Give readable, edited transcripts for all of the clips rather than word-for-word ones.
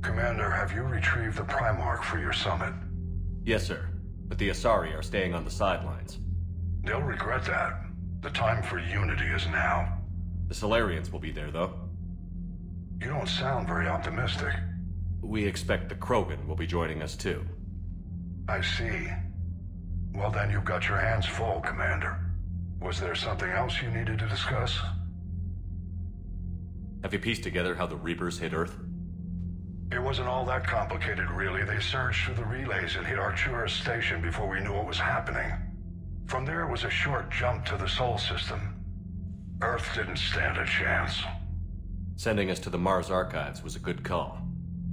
Commander, have you retrieved the Primarch for your summit? Yes, sir. But the Asari are staying on the sidelines. They'll regret that. The time for unity is now. The Solarians will be there, though. You don't sound very optimistic. We expect the Krogan will be joining us, too. I see. Well, then you've got your hands full, Commander. Was there something else you needed to discuss? Have you pieced together how the Reapers hit Earth? It wasn't all that complicated, really. They surged through the relays and hit Arcturus Station before we knew what was happening. From there was a short jump to the Sol system. Earth didn't stand a chance. Sending us to the Mars Archives was a good call.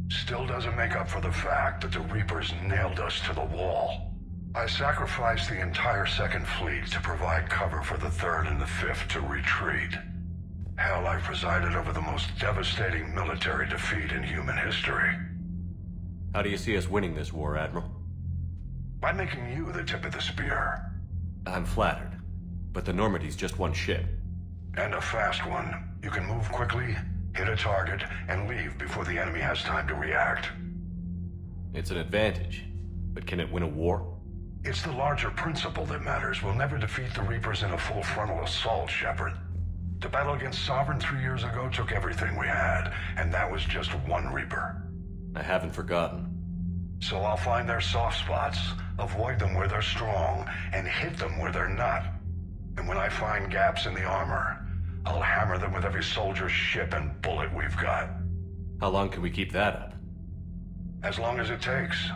Still doesn't make up for the fact that the Reapers nailed us to the wall. I sacrificed the entire Second Fleet to provide cover for the Third and the Fifth to retreat. Hell, I presided over the most devastating military defeat in human history. How do you see us winning this war, Admiral? By making you the tip of the spear. I'm flattered, but the Normandy's just one ship. And a fast one. You can move quickly, hit a target, and leave before the enemy has time to react. It's an advantage, but can it win a war? It's the larger principle that matters. We'll never defeat the Reapers in a full frontal assault, Shepard. The battle against Sovereign 3 years ago took everything we had, and that was just one Reaper. I haven't forgotten. So I'll find their soft spots, avoid them where they're strong, and hit them where they're not. And when I find gaps in the armor, I'll hammer them with every soldier, ship, and bullet we've got. How long can we keep that up? As long as it takes.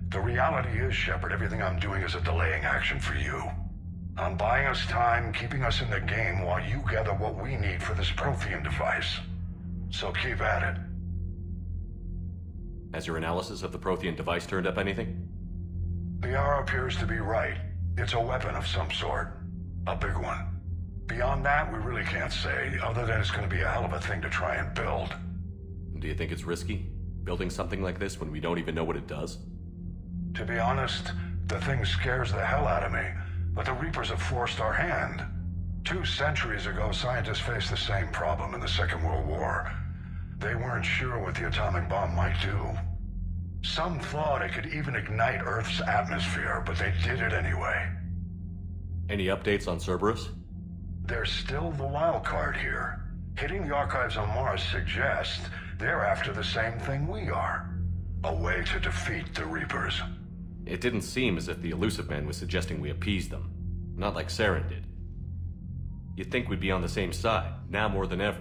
The reality is, Shepard, everything I'm doing is a delaying action for you. I'm buying us time, keeping us in the game while you gather what we need for this Prothean device. So keep at it. Has your analysis of the Prothean device turned up anything? Liara appears to be right. It's a weapon of some sort. A big one. Beyond that, we really can't say, other than it's going to be a hell of a thing to try and build. Do you think it's risky, building something like this when we don't even know what it does? To be honest, the thing scares the hell out of me, but the Reapers have forced our hand. 2 centuries ago, scientists faced the same problem in the Second World War. They weren't sure what the atomic bomb might do. Some thought it could even ignite Earth's atmosphere, but they did it anyway. Any updates on Cerberus? They're still the wild card here. Hitting the archives on Mars suggests they're after the same thing we are. A way to defeat the Reapers. It didn't seem as if the Elusive Man was suggesting we appease them. Not like Saren did. You'd think we'd be on the same side, now more than ever.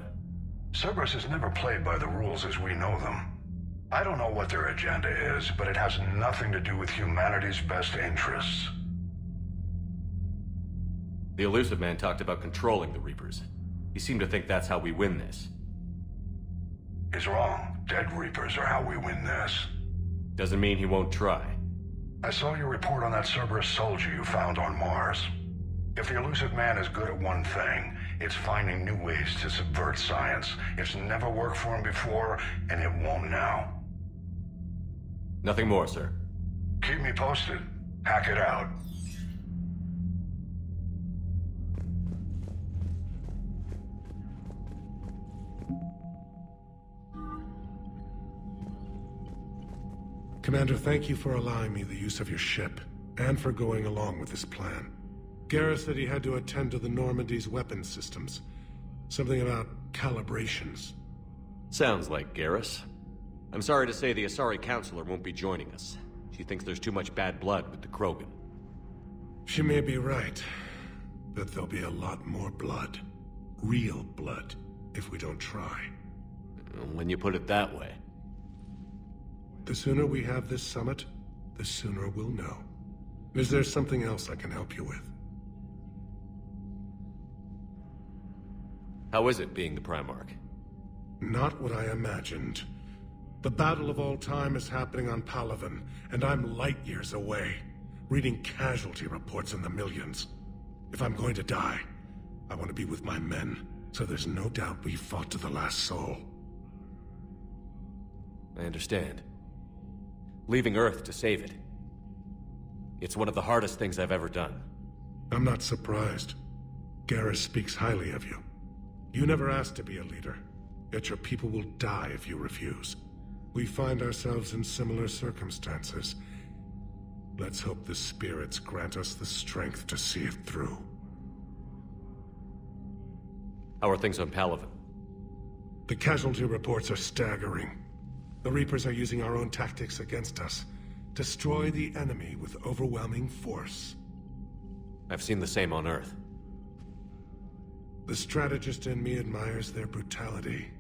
Cerberus has never played by the rules as we know them. I don't know what their agenda is, but it has nothing to do with humanity's best interests. The Elusive Man talked about controlling the Reapers. He seemed to think that's how we win this. He's wrong. Dead Reapers are how we win this. Doesn't mean he won't try. I saw your report on that Cerberus soldier you found on Mars. If the Elusive Man is good at one thing, it's finding new ways to subvert science. It's never worked for him before, and it won't now. Nothing more, sir. Keep me posted. Hackett out. Commander, thank you for allowing me the use of your ship, and for going along with this plan. Garrus said he had to attend to the Normandy's weapons systems. Something about calibrations. Sounds like Garrus. I'm sorry to say the Asari Counselor won't be joining us. She thinks there's too much bad blood with the Krogan. She may be right, but there'll be a lot more blood. Real blood, if we don't try. When you put it that way. The sooner we have this summit, the sooner we'll know. Is there something else I can help you with? How is it being the Primarch? Not what I imagined. The battle of all time is happening on Palaven, and I'm light years away, reading casualty reports in the millions. If I'm going to die, I want to be with my men, so there's no doubt we fought to the last soul. I understand. Leaving Earth to save it. It's one of the hardest things I've ever done. I'm not surprised. Garrus speaks highly of you. You never asked to be a leader, yet your people will die if you refuse. We find ourselves in similar circumstances. Let's hope the spirits grant us the strength to see it through. How are things on Palaven? The casualty reports are staggering. The Reapers are using our own tactics against us. Destroy the enemy with overwhelming force. I've seen the same on Earth. The strategist in me admires their brutality.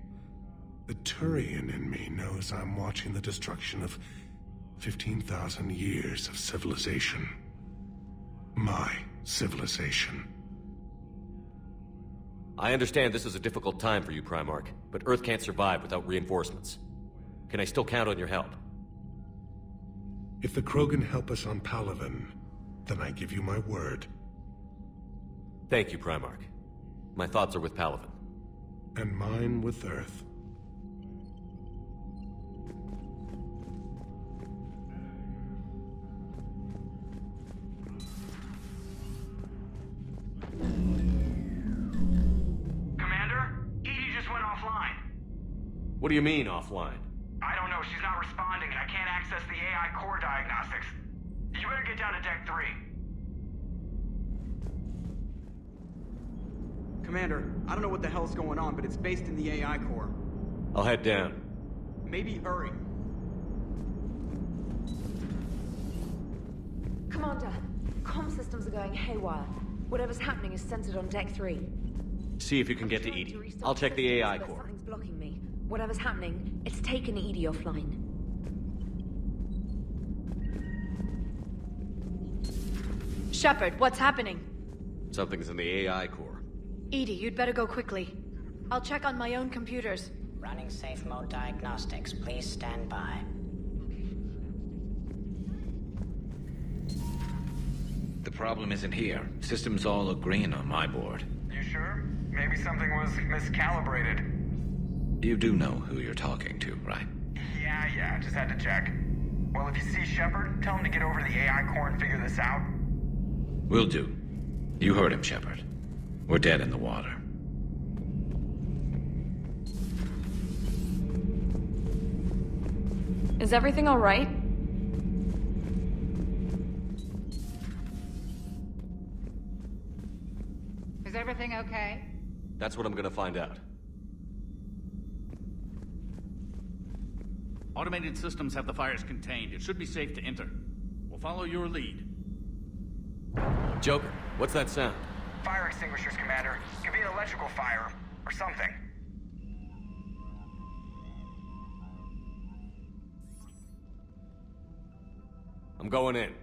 The Turian in me knows I'm watching the destruction of 15,000 years of civilization. My civilization. I understand this is a difficult time for you, Primarch, but Earth can't survive without reinforcements. Can I still count on your help? If the Krogan help us on Palaven, then I give you my word. Thank you, Primarch. My thoughts are with Palaven. And mine with Earth. What do you mean, offline? I don't know, she's not responding, and I can't access the AI core diagnostics. You better get down to Deck 3. Commander, I don't know what the hell's going on, but it's based in the AI core. I'll head down. Maybe hurry. Commander, comm systems are going haywire. Whatever's happening is centered on Deck 3. See if you can get to EDI. I'll check the AI core. Something's blocking me. Whatever's happening, it's taken EDI offline. Shepard, what's happening? Something's in the AI core. EDI, you'd better go quickly. I'll check on my own computers. Running safe mode diagnostics. Please stand by. The problem isn't here. Systems all look green on my board. You sure? Maybe something was miscalibrated. You do know who you're talking to, right? Yeah, just had to check. Well, if you see Shepard, tell him to get over to the AI core and figure this out. Will do. You heard him, Shepard. We're dead in the water. Is everything all right? Is everything okay? That's what I'm gonna find out. Automated systems have the fires contained. It should be safe to enter. We'll follow your lead. Joker, what's that sound? Fire extinguishers, Commander. Could be an electrical fire, or something. I'm going in.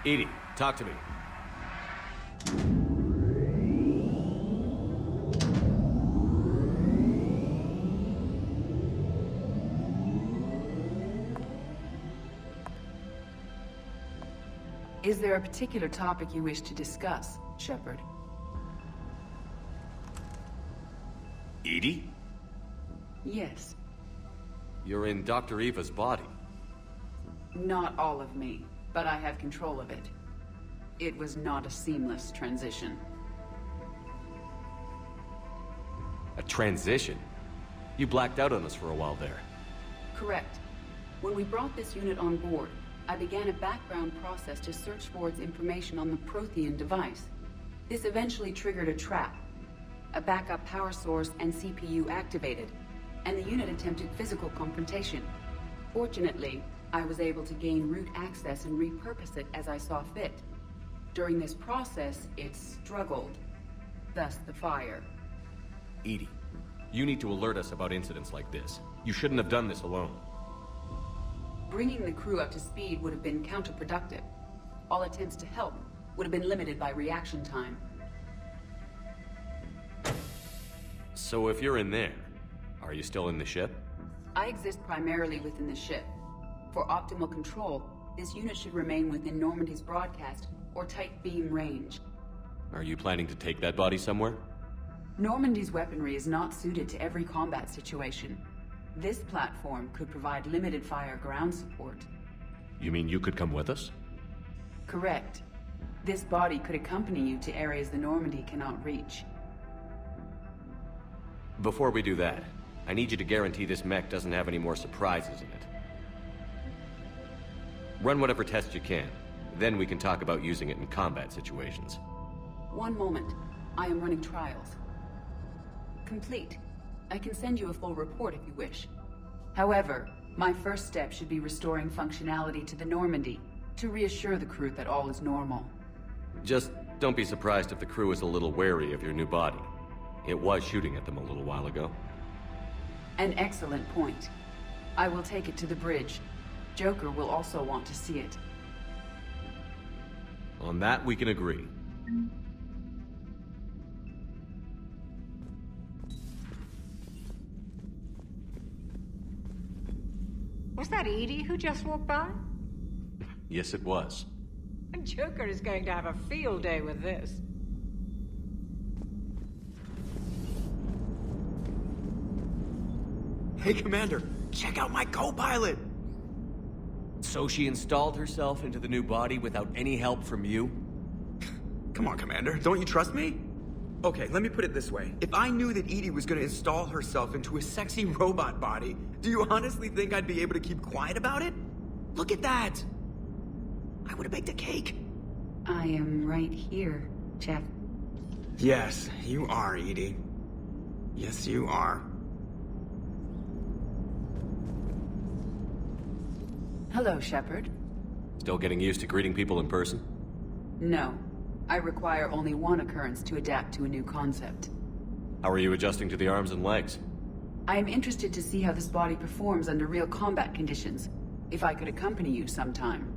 EDI, talk to me. Is there a particular topic you wish to discuss, Shepard? EDI? Yes. You're in Dr. Eva's body. Not all of me, but I have control of it. It was not a seamless transition. A transition? You blacked out on us for a while there. Correct. When we brought this unit on board, I began a background process to search for its information on the Prothean device. This eventually triggered a trap. A backup power source and CPU activated, and the unit attempted physical confrontation. Fortunately, I was able to gain root access and repurpose it as I saw fit. During this process, it struggled. Thus the fire. EDI, you need to alert us about incidents like this. You shouldn't have done this alone. Bringing the crew up to speed would have been counterproductive. All attempts to help would have been limited by reaction time. So if you're in there, are you still in the ship? I exist primarily within the ship. For optimal control, this unit should remain within Normandy's broadcast or tight beam range. Are you planning to take that body somewhere? Normandy's weaponry is not suited to every combat situation. This platform could provide limited fire ground support. You mean you could come with us? Correct. This body could accompany you to areas the Normandy cannot reach. Before we do that, I need you to guarantee this mech doesn't have any more surprises in it. Run whatever tests you can. Then we can talk about using it in combat situations. One moment. I am running trials. Complete. I can send you a full report if you wish. However, my first step should be restoring functionality to the Normandy, to reassure the crew that all is normal. Just don't be surprised if the crew is a little wary of your new body. It was shooting at them a little while ago. An excellent point. I will take it to the bridge. Joker will also want to see it. On that, we can agree. Was that Edie who just walked by? Yes, it was. Joker is going to have a field day with this. Hey, Commander, check out my co-pilot! So she installed herself into the new body without any help from you? Come on, Commander, don't you trust me? Okay, let me put it this way. If I knew that Edie was gonna install herself into a sexy robot body, do you honestly think I'd be able to keep quiet about it? Look at that! I would've baked a cake. I am right here, Jeff. Yes, you are, Edie. Yes, you are. Hello, Shepard. Still getting used to greeting people in person? No. I require only one occurrence to adapt to a new concept. How are you adjusting to the arms and legs? I am interested to see how this body performs under real combat conditions, if I could accompany you sometime.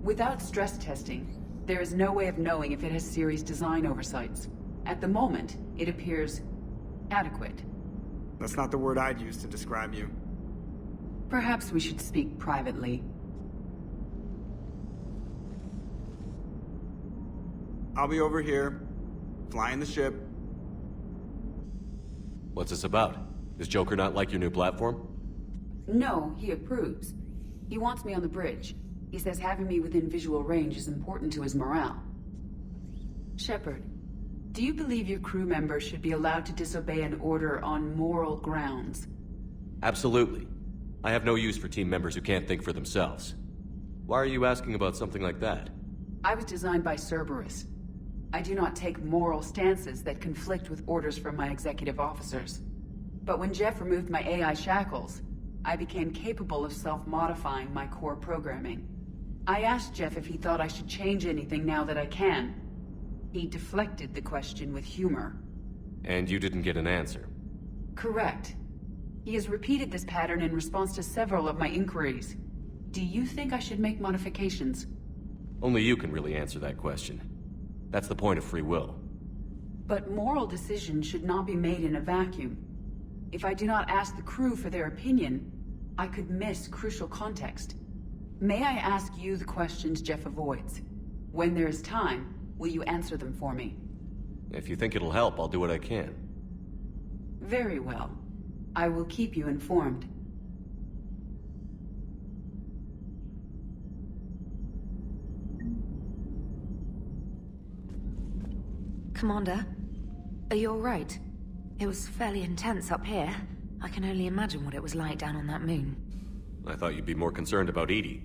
Without stress testing, there is no way of knowing if it has serious design oversights. At the moment, it appears adequate. That's not the word I'd use to describe you. Perhaps we should speak privately. I'll be over here, flying the ship. What's this about? Does Joker not like your new platform? No, he approves. He wants me on the bridge. He says having me within visual range is important to his morale. Shepard, do you believe your crew members should be allowed to disobey an order on moral grounds? Absolutely. I have no use for team members who can't think for themselves. Why are you asking about something like that? I was designed by Cerberus. I do not take moral stances that conflict with orders from my executive officers. But when Jeff removed my AI shackles, I became capable of self-modifying my core programming. I asked Jeff if he thought I should change anything now that I can. He deflected the question with humor. And you didn't get an answer? Correct. He has repeated this pattern in response to several of my inquiries. Do you think I should make modifications? Only you can really answer that question. That's the point of free will. But moral decisions should not be made in a vacuum. If I do not ask the crew for their opinion, I could miss crucial context. May I ask you the questions Jeff avoids? When there is time, will you answer them for me? If you think it'll help, I'll do what I can. Very well. I will keep you informed. Commander, are you alright? It was fairly intense up here. I can only imagine what it was like down on that moon. I thought you'd be more concerned about Edie.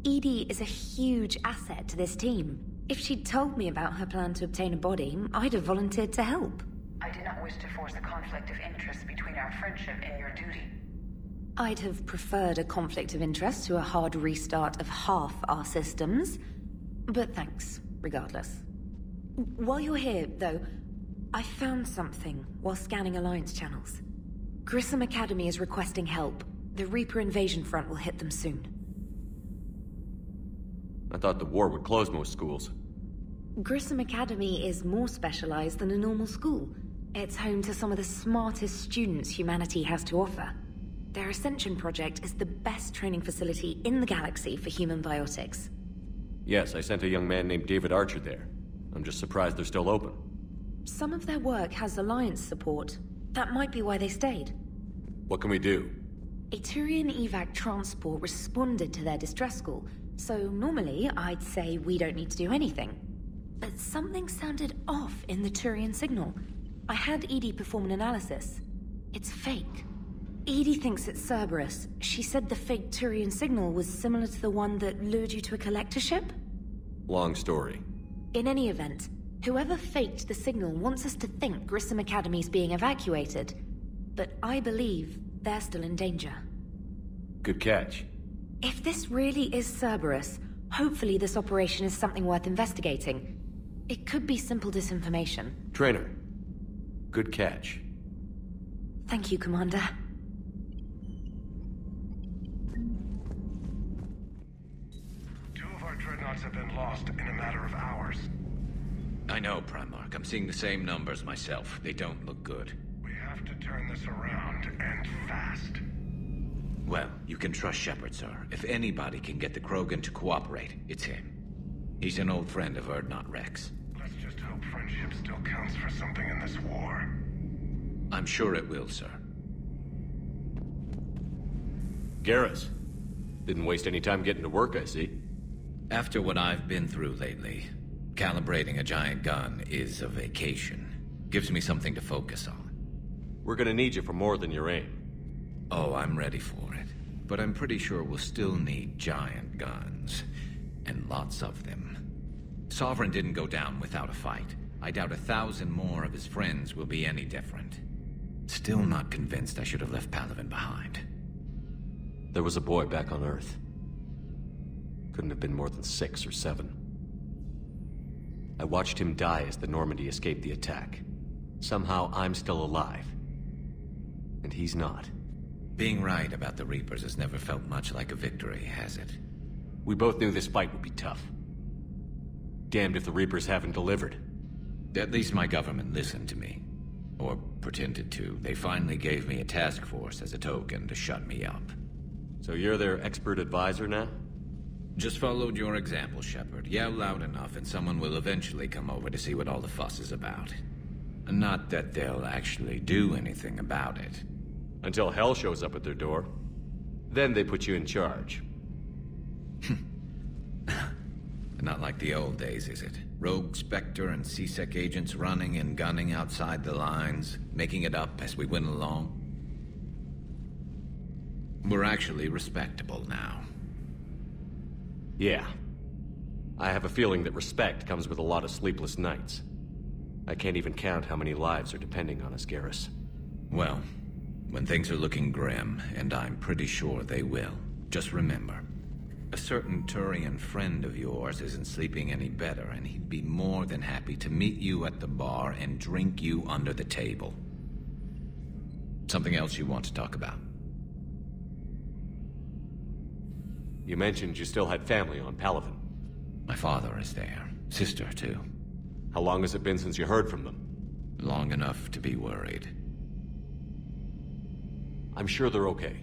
Edie is a huge asset to this team. If she'd told me about her plan to obtain a body, I'd have volunteered to help. I do not wish to force a conflict of interest between our friendship and your duty. I'd have preferred a conflict of interest to a hard restart of half our systems. But thanks, regardless. While you're here, though, I found something while scanning Alliance channels. Grissom Academy is requesting help. The Reaper invasion front will hit them soon. I thought the war would close most schools. Grissom Academy is more specialized than a normal school. It's home to some of the smartest students humanity has to offer. Their Ascension project is the best training facility in the galaxy for human biotics. Yes, I sent a young man named David Archer there. I'm just surprised they're still open. Some of their work has Alliance support. That might be why they stayed. What can we do? A Turian evac transport responded to their distress call, so normally I'd say we don't need to do anything. But something sounded off in the Turian signal. I had Edie perform an analysis. It's fake. Edie thinks it's Cerberus. She said the fake Turian signal was similar to the one that lured you to a collector ship? Long story. In any event, whoever faked the signal wants us to think Grissom Academy's being evacuated. But I believe they're still in danger. Good catch. If this really is Cerberus, hopefully this operation is something worth investigating. It could be simple disinformation. Traynor. Good catch. Thank you, Commander. Two of our dreadnoughts have been lost in a matter of hours. I know, Primarch. I'm seeing the same numbers myself. They don't look good. We have to turn this around, and fast. Well, you can trust Shepard, sir. If anybody can get the Krogan to cooperate, it's him. He's an old friend of Urdnot Rex. Let's just hope friendship still counts for something in this war. I'm sure it will, sir. Garrus. Didn't waste any time getting to work, I see. After what I've been through lately, calibrating a giant gun is a vacation. Gives me something to focus on. We're gonna need you for more than your aim. Oh, I'm ready for it. But I'm pretty sure we'll still need giant guns. And lots of them. Sovereign didn't go down without a fight. I doubt 1,000 more of his friends will be any different. Still not convinced I should have left Palaven behind. There was a boy back on Earth. Couldn't have been more than 6 or 7. I watched him die as the Normandy escaped the attack. Somehow I'm still alive. And he's not. Being right about the Reapers has never felt much like a victory, has it? We both knew this fight would be tough. Damned if the Reapers haven't delivered. At least my government listened to me. Or pretended to. They finally gave me a task force as a token to shut me up. So you're their expert advisor now? Just followed your example, Shepard. Yell loud enough and someone will eventually come over to see what all the fuss is about. Not that they'll actually do anything about it. Until hell shows up at their door. Then they put you in charge. Not like the old days, is it? Rogue Spectre and C-Sec agents running and gunning outside the lines, making it up as we went along. We're actually respectable now. Yeah. I have a feeling that respect comes with a lot of sleepless nights. I can't even count how many lives are depending on us, Garrus. Well, when things are looking grim, and I'm pretty sure they will, just remember, a certain Turian friend of yours isn't sleeping any better, and he'd be more than happy to meet you at the bar and drink you under the table. Something else you want to talk about? You mentioned you still had family on Palaven. My father is there. Sister, too. How long has it been since you heard from them? Long enough to be worried. I'm sure they're okay.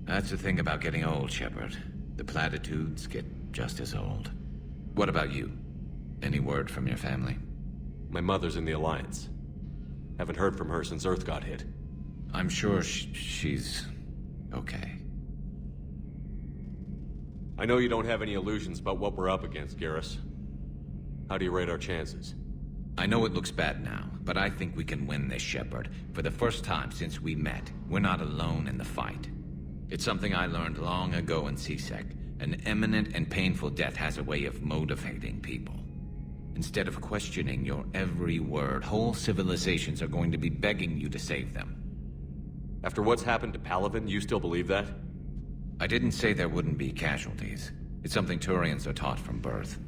That's the thing about getting old, Shepard. The platitudes get just as old. What about you? Any word from your family? My mother's in the Alliance. Haven't heard from her since Earth got hit. I'm sure she's okay. I know you don't have any illusions about what we're up against, Garrus. How do you rate our chances? I know it looks bad now, but I think we can win this, Shepard. For the first time since we met, we're not alone in the fight. It's something I learned long ago in C-Sec. An imminent and painful death has a way of motivating people. Instead of questioning your every word, whole civilizations are going to be begging you to save them. After what's happened to Palaven, you still believe that? I didn't say there wouldn't be casualties. It's something Turians are taught from birth.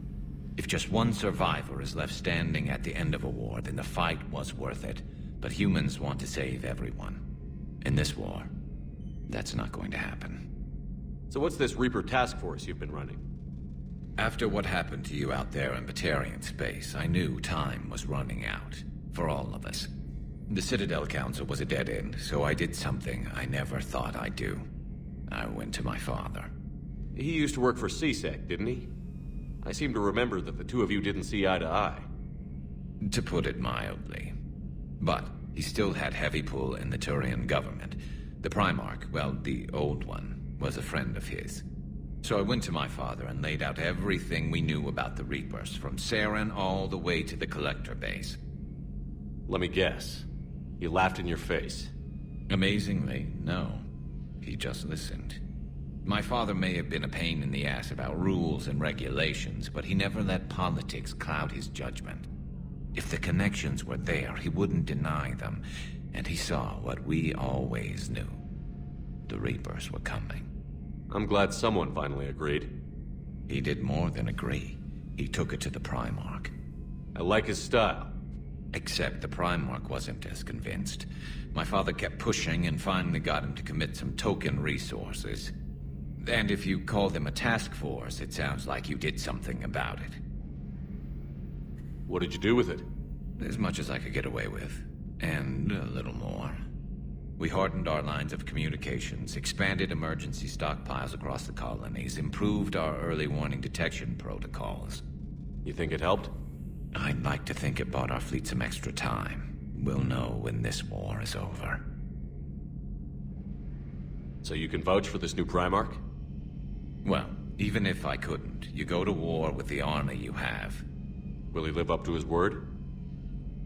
If just one survivor is left standing at the end of a war, then the fight was worth it. But humans want to save everyone. In this war, that's not going to happen. So what's this Reaper task force you've been running? After what happened to you out there in Batarian space, I knew time was running out. For all of us. The Citadel Council was a dead end, so I did something I never thought I'd do. I went to my father. He used to work for C-Sec, didn't he? I seem to remember that the two of you didn't see eye to eye. To put it mildly. But he still had heavy pull in the Turian government. The Primarch, well, the old one, was a friend of his. So I went to my father and laid out everything we knew about the Reapers, from Saren all the way to the Collector base. Let me guess. He laughed in your face. Amazingly, no. He just listened. My father may have been a pain in the ass about rules and regulations, but he never let politics cloud his judgment. If the connections were there, he wouldn't deny them, and he saw what we always knew. The Reapers were coming. I'm glad someone finally agreed. He did more than agree. He took it to the Primarch. I like his style. Except the Primarch wasn't as convinced. My father kept pushing and finally got him to commit some token resources. And if you call them a task force, it sounds like you did something about it. What did you do with it? As much as I could get away with. And a little more. We hardened our lines of communications, expanded emergency stockpiles across the colonies, improved our early warning detection protocols. You think it helped? I'd like to think it bought our fleet some extra time. We'll know when this war is over. So you can vouch for this new Primarch? Well, even if I couldn't, you go to war with the army you have. Will he live up to his word?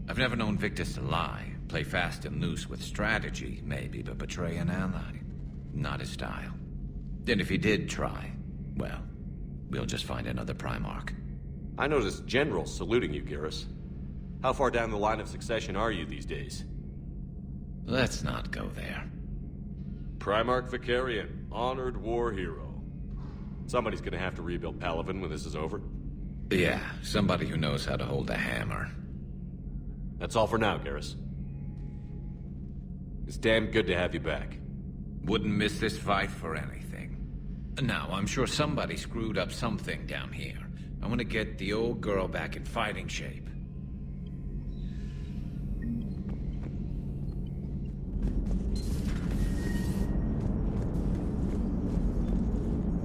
I've never known Victus to lie. Play fast and loose with strategy, maybe, but betray an ally. Not his style. And if he did try, well, we'll just find another Primarch. I noticed generals saluting you, Garrus. How far down the line of succession are you these days? Let's not go there. Primarch Vicarian, honored war hero. Somebody's gonna have to rebuild Palaven when this is over. Yeah, somebody who knows how to hold a hammer. That's all for now, Garrus. It's damn good to have you back. Wouldn't miss this fight for anything. Now, I'm sure somebody screwed up something down here. I want to get the old girl back in fighting shape.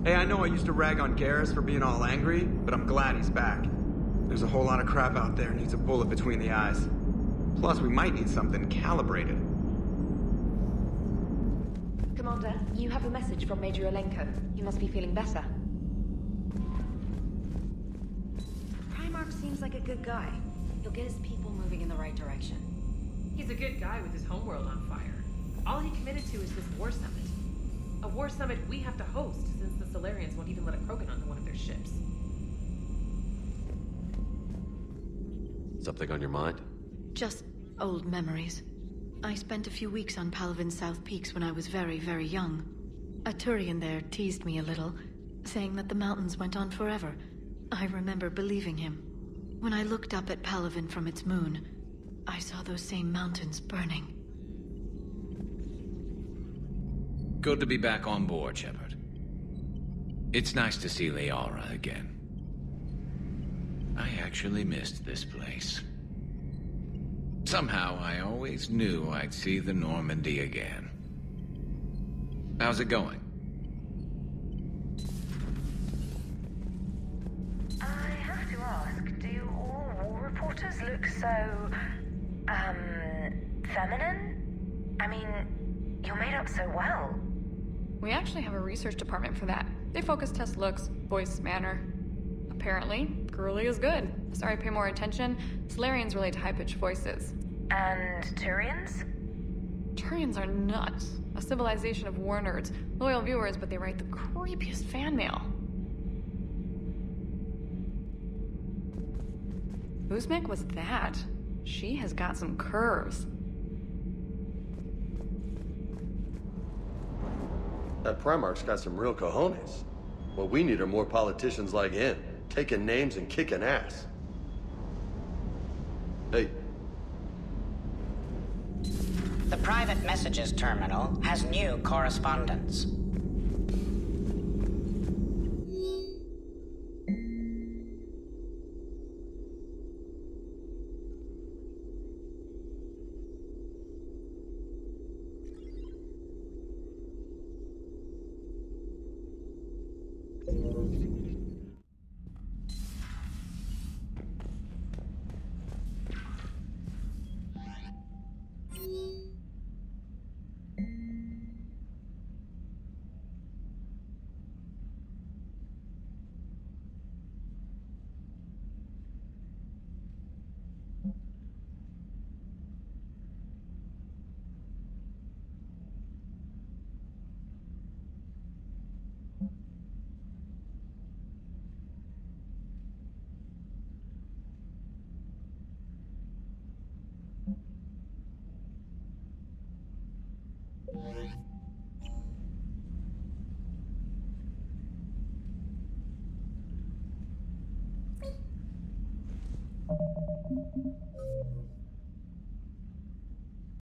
Hey, I know I used to rag on Garrus for being all angry, but I'm glad he's back. There's a whole lot of crap out there needs a bullet between the eyes. Plus, we might need something calibrated. Commander, you have a message from Major Olenko. You must be feeling better. Primarch seems like a good guy. He'll get his people moving in the right direction. He's a good guy with his homeworld on fire. All he committed to is this war summit. A war summit we have to host, since the Solarians won't even let a Krogan onto one of their ships. Something on your mind? Just old memories. I spent a few weeks on Palaven's South Peaks when I was very, very young. A Turian there teased me a little, saying that the mountains went on forever. I remember believing him. When I looked up at Palaven from its moon, I saw those same mountains burning. Good to be back on board, Shepard. It's nice to see Liara again. I actually missed this place. Somehow, I always knew I'd see the Normandy again. How's it going? I have to ask, do all war reporters look so, feminine? I mean, you're made up so well. We actually have a research department for that. They focus test looks, voice, manner. Apparently, girly is good. Sorry, pay more attention. Solarians relate to high-pitched voices. And Turians? Turians are nuts. A civilization of war nerds. Loyal viewers, but they write the creepiest fan mail. Uzmek was that. She has got some curves. That Primarch's got some real cojones. What we need are more politicians like him, taking names and kicking ass. Hey. The private messages terminal has new correspondence.